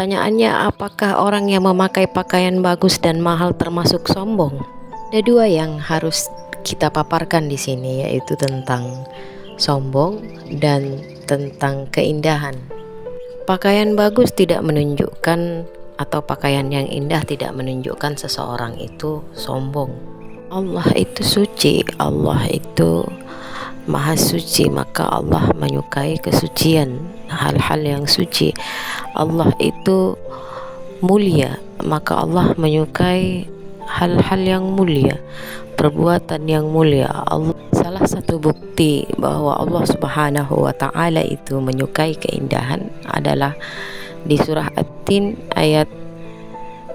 Pertanyaannya, apakah orang yang memakai pakaian bagus dan mahal termasuk sombong? Ada dua yang harus kita paparkan di sini, yaitu tentang sombong dan tentang keindahan. Pakaian bagus tidak menunjukkan, atau pakaian yang indah tidak menunjukkan seseorang itu sombong. Allah itu suci, Allah itu Maha suci, maka Allah menyukai kesucian, hal-hal yang suci. Allah itu mulia, maka Allah menyukai hal-hal yang mulia, perbuatan yang mulia. Salah satu bukti bahwa Allah Subhanahu wa Ta'ala itu menyukai keindahan adalah di surah At-Tin ayat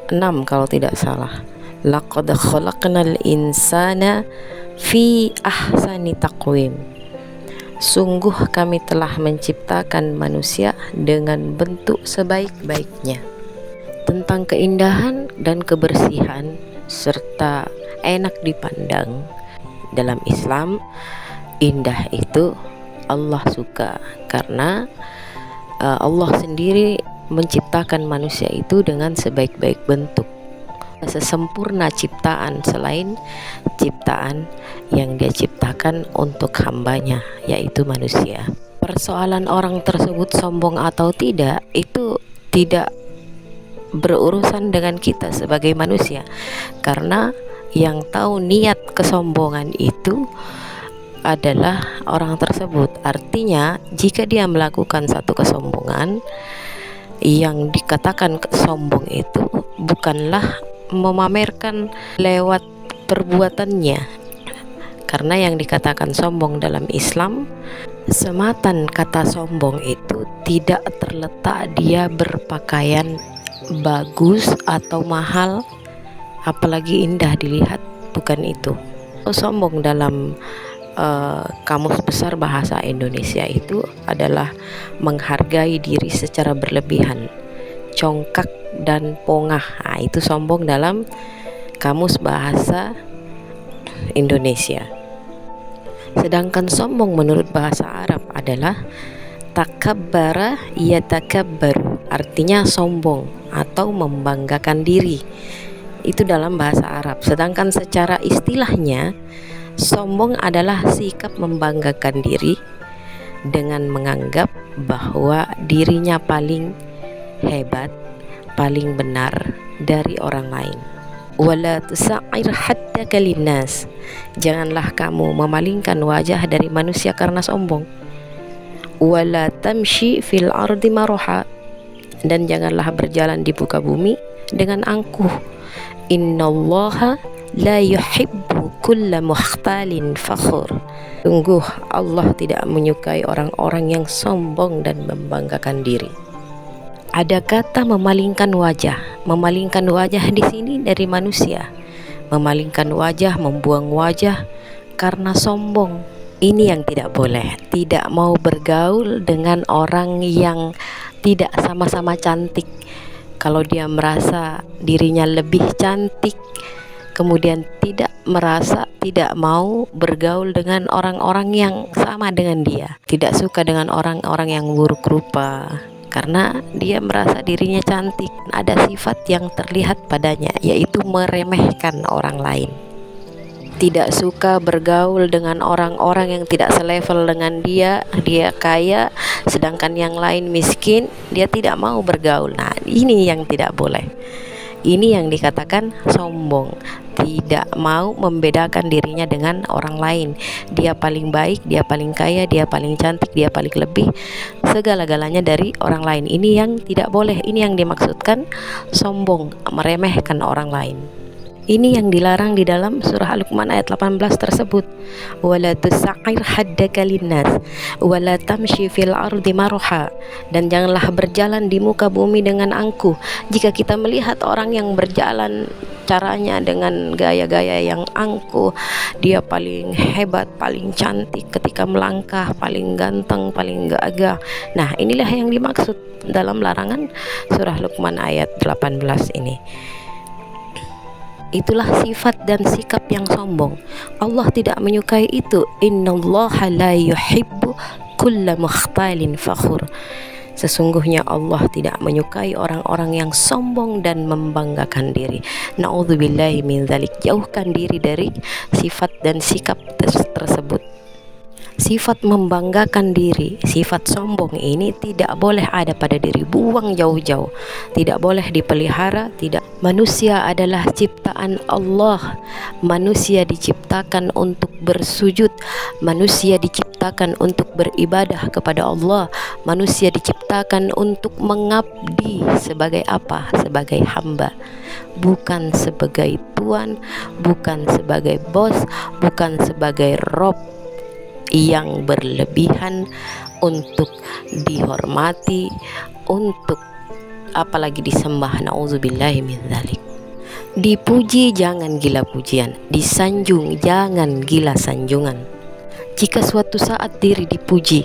6 kalau tidak salah. Laqad khalaqnal insana fi ahsani taqwim. Sungguh kami telah menciptakan manusia dengan bentuk sebaik-baiknya. Tentang keindahan dan kebersihan serta enak dipandang, dalam Islam indah itu Allah suka, karena Allah sendiri menciptakan manusia itu dengan sebaik-baik bentuk, sesempurna ciptaan selain ciptaan yang dia ciptakan untuk hambanya, yaitu manusia. Persoalan orang tersebut sombong atau tidak itu tidak berurusan dengan kita sebagai manusia, karena yang tahu niat kesombongan itu adalah orang tersebut. Artinya jika dia melakukan satu kesombongan, yang dikatakan sombong itu bukanlah memamerkan lewat perbuatannya, karena yang dikatakan sombong dalam Islam, sematan kata sombong itu tidak terletak dia berpakaian bagus atau mahal, apalagi indah dilihat, bukan itu. Sombong dalam Kamus Besar Bahasa Indonesia itu adalah menghargai diri secara berlebihan, congkak dan pongah. Nah, itu sombong dalam Kamus Bahasa Indonesia. Sedangkan sombong menurut bahasa Arab adalah takabbara yatakabbaru, artinya sombong atau membanggakan diri. Itu dalam bahasa Arab. Sedangkan secara istilahnya, sombong adalah sikap membanggakan diri dengan menganggap bahwa dirinya paling hebat, paling benar dari orang lain. Wala tusa'ir haddaka linnas, janganlah kamu memalingkan wajah dari manusia karena sombong. Wala tamshi fil ardi maroha, dan janganlah berjalan di muka bumi dengan angkuh. Innallaha la yuhibbu kulla mukhtalin fakhur. Sungguh Allah tidak menyukai orang-orang yang sombong dan membanggakan diri. Ada kata memalingkan wajah. Memalingkan wajah di sini dari manusia. Memalingkan wajah, membuang wajah karena sombong. Ini yang tidak boleh. Tidak mau bergaul dengan orang yang tidak sama-sama cantik. Kalau dia merasa dirinya lebih cantik, kemudian tidak mau bergaul dengan orang-orang yang sama dengan dia, tidak suka dengan orang-orang yang buruk rupa, karena dia merasa dirinya cantik. Ada sifat yang terlihat padanya, yaitu meremehkan orang lain. Tidak suka bergaul dengan orang-orang yang tidak selevel dengan dia. Dia kaya sedangkan yang lain miskin, dia tidak mau bergaul. Nah, ini yang tidak boleh. Ini yang dikatakan sombong. Tidak mau membedakan dirinya dengan orang lain. Dia paling baik, dia paling kaya, dia paling cantik, dia paling lebih segala-galanya dari orang lain. Ini yang tidak boleh. Ini yang dimaksudkan sombong, meremehkan orang lain. Ini yang dilarang di dalam surah Al-Luqman ayat 18 tersebut. Wala tusa'ir haddaka linnas wala tamshi fil ardi marha, dan janganlah berjalan di muka bumi dengan angkuh. Jika kita melihat orang yang berjalan caranya dengan gaya-gaya yang angkuh, dia paling hebat, paling cantik ketika melangkah, paling ganteng, paling gagah. Nah, inilah yang dimaksud dalam larangan surah Luqman ayat 18 ini. Itulah sifat dan sikap yang sombong. Allah tidak menyukai itu. Innallaha la yuhibbu kulla mukhtalin fakhur. Sesungguhnya Allah tidak menyukai orang-orang yang sombong dan membanggakan diri. Na'udzubillahi min dzalik. Jauhkan diri dari sifat dan sikap tersebut. Sifat membanggakan diri, sifat sombong ini tidak boleh ada pada diri. Buang jauh-jauh. Tidak boleh dipelihara, tidak. Manusia adalah ciptaan Allah. Manusia diciptakan untuk bersujud. Manusia diciptakan untuk beribadah kepada Allah. Manusia diciptakan untuk mengabdi sebagai apa? Sebagai hamba. Bukan sebagai tuan, bukan sebagai bos, bukan sebagai rob yang berlebihan untuk dihormati, untuk apalagi disembah. Na'udzubillahi min dzalik. Dipuji jangan gila pujian, disanjung jangan gila sanjungan. Jika suatu saat diri dipuji,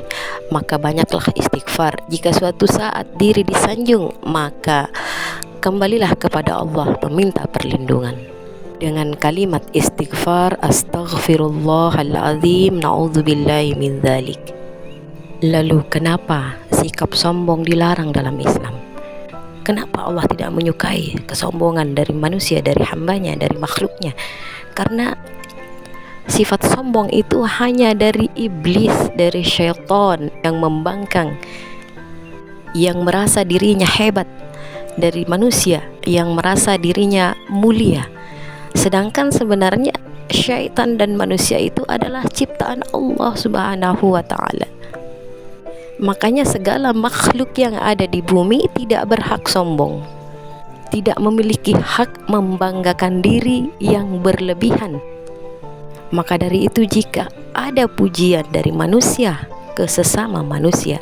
maka banyaklah istighfar. Jika suatu saat diri disanjung, maka kembalilah kepada Allah meminta perlindungan dengan kalimat istighfar, astaghfirullahaladzim, na'udzubillahi min dzalik. Lalu kenapa sikap sombong dilarang dalam Islam? Kenapa Allah tidak menyukai kesombongan dari manusia, dari hambanya, dari makhluknya? Karena sifat sombong itu hanya dari iblis, dari syaitan yang membangkang, yang merasa dirinya hebat, dari manusia yang merasa dirinya mulia. Sedangkan sebenarnya syaitan dan manusia itu adalah ciptaan Allah Subhanahu wa ta'ala. Makanya segala makhluk yang ada di bumi tidak berhak sombong, tidak memiliki hak membanggakan diri yang berlebihan. Maka dari itu, jika ada pujian dari manusia ke sesama manusia,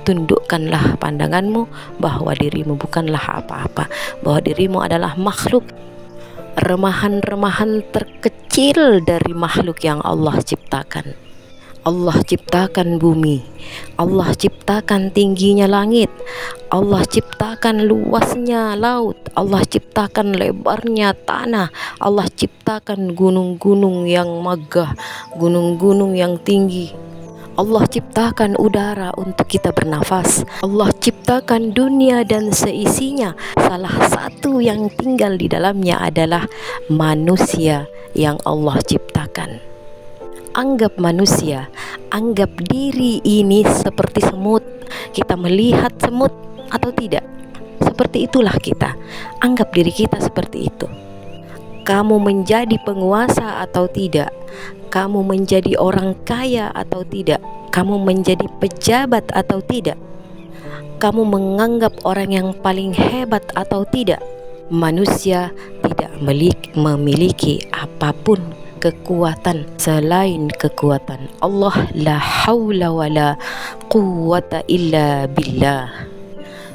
tundukkanlah pandanganmu bahwa dirimu bukanlah apa-apa, bahwa dirimu adalah makhluk, remahan-remahan terkecil dari makhluk yang Allah ciptakan. Allah ciptakan bumi, Allah ciptakan tingginya langit, Allah ciptakan luasnya laut, Allah ciptakan lebarnya tanah, Allah ciptakan gunung-gunung yang megah, gunung-gunung yang tinggi. Allah ciptakan udara untuk kita bernafas. Allah ciptakan dunia dan seisinya. Salah satu yang tinggal di dalamnya adalah manusia yang Allah ciptakan. Anggap manusia, anggap diri ini seperti semut. Kita melihat semut atau tidak? Seperti itulah kita. Anggap diri kita seperti itu. Kamu menjadi penguasa atau tidak? Kamu menjadi orang kaya atau tidak? Kamu menjadi pejabat atau tidak? Kamu menganggap orang yang paling hebat atau tidak? Manusia tidak memiliki apapun kekuatan selain kekuatan Allah. La haula wala quwwata illa billah.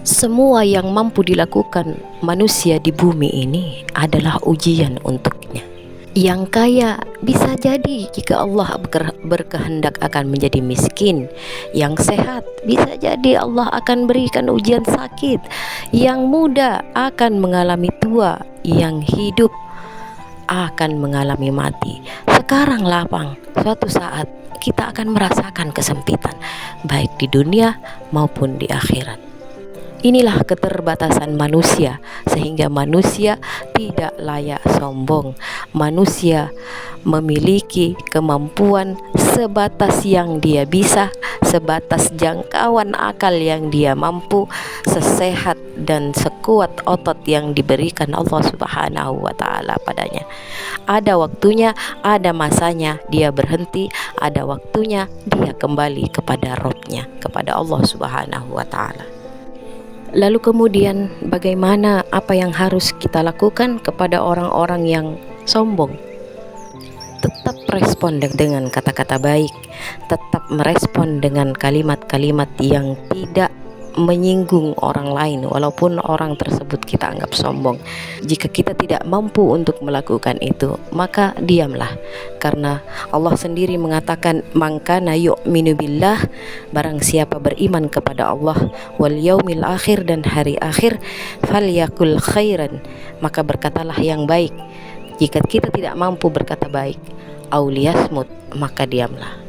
Semua yang mampu dilakukan manusia di bumi ini adalah ujian untuknya. Yang kaya bisa jadi jika Allah berkehendak akan menjadi miskin. Yang sehat bisa jadi Allah akan berikan ujian sakit. Yang muda akan mengalami tua. Yang hidup akan mengalami mati. Sekarang lapang, suatu saat kita akan merasakan kesempitan, baik di dunia maupun di akhirat. Inilah keterbatasan manusia, sehingga manusia tidak layak sombong. Manusia memiliki kemampuan sebatas yang dia bisa, sebatas jangkauan akal yang dia mampu, sesehat dan sekuat otot yang diberikan Allah Subhanahu wa ta'ala padanya. Ada waktunya, ada masanya dia berhenti, ada waktunya dia kembali kepada Rabb-nya, kepada Allah Subhanahu wa ta'ala. Lalu kemudian bagaimana, apa yang harus kita lakukan kepada orang-orang yang sombong? Tetap respon dengan kata-kata baik, tetap merespon dengan kalimat-kalimat yang tidak menyinggung orang lain, walaupun orang tersebut kita anggap sombong. Jika kita tidak mampu untuk melakukan itu, maka diamlah, karena Allah sendiri mengatakan, man kana yu'minu billah, barang siapa beriman kepada Allah, wal yaumil akhir, dan hari akhir, falyakul khairan, maka berkatalah yang baik. Jika kita tidak mampu berkata baik, auliyasmut, maka diamlah.